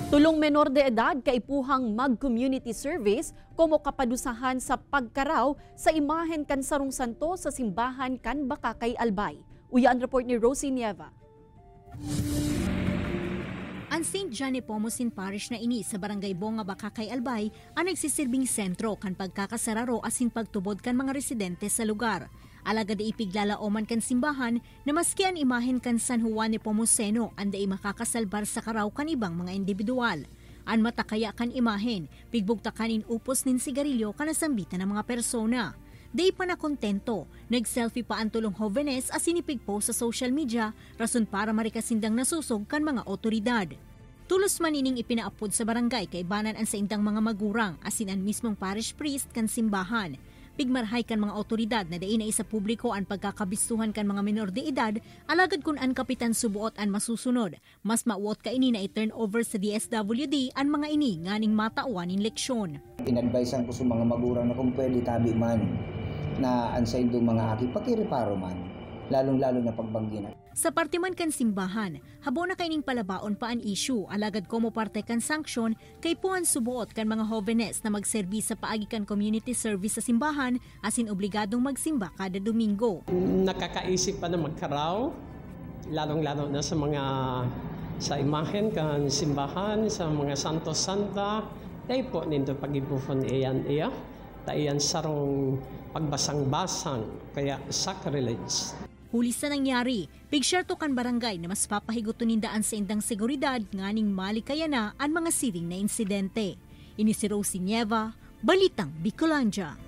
Tulong menor de edad kaipuhang mag-community service komo kapadusahan sa pagkaraw sa imahen kan Sarong Santo sa simbahan kan Bakakay Albay. Uya ang report ni Rosie Nieva. Ang St. John Nepomucene Parish na ini sa Barangay Bonga, Bakakay Albay ang nagsisilbing sentro kan pagkakasararo asin pagtubod kan mga residente sa lugar. Alagad ipiglalaoman kan simbahan na maski ang imahen kan San Juan Nepomuceno ang daay makakasalbar sa karaw kan ibang mga individual. Ang matakaya kan imahen, pigbugtakanin upos nin sigarilyo kanasambitan ng mga persona. Day pa na kontento, nag-selfie pa ang tulong Jovenes as sinipigpost sa social media, rason para marikasindang nasusog kan mga otoridad. Tulos man ining ipinaapod sa barangay kay banan ang sa indang mga magurang asin ang mismong parish priest kan simbahan. Pigmarhay kan mga otoridad na dain na isa publiko ang pagkakabistuhan kan mga minor de edad, alagad kun ang kapitan subuot ang masusunod. Mas mauot ka ini na i-turn over sa DSWD ang mga ini nganing matauan in leksyon. Inadvisean ko sa mga magurang na kung pwede tabi man na ansa indong mga aki pakireparo man, lalong-lalo na pagbangginan. Sa parte man kan simbahan, habo na kaining palabaon pa ang issue, alagad ko mo parte kan sanksyon kay puan subuot kan mga Jovenes na magserbi sa paagi kan community service sa simbahan asin obligadong magsimba kada Domingo. Nakakaisip pa na magkaraw, lalong-lalo na sa imahen kan simbahan, sa mga santo-santa, dahil po nito pag-ibufon iyan iya, tayan sarong pagbasang-basang, kaya sacrilege. Huli sa nangyari, pigsyerto kan barangay na mas papahiguto nindaan sa indang seguridad nganing malikaya na ang mga siring na insidente. Ini si Rosie Nieva, Balitang Bicolanja.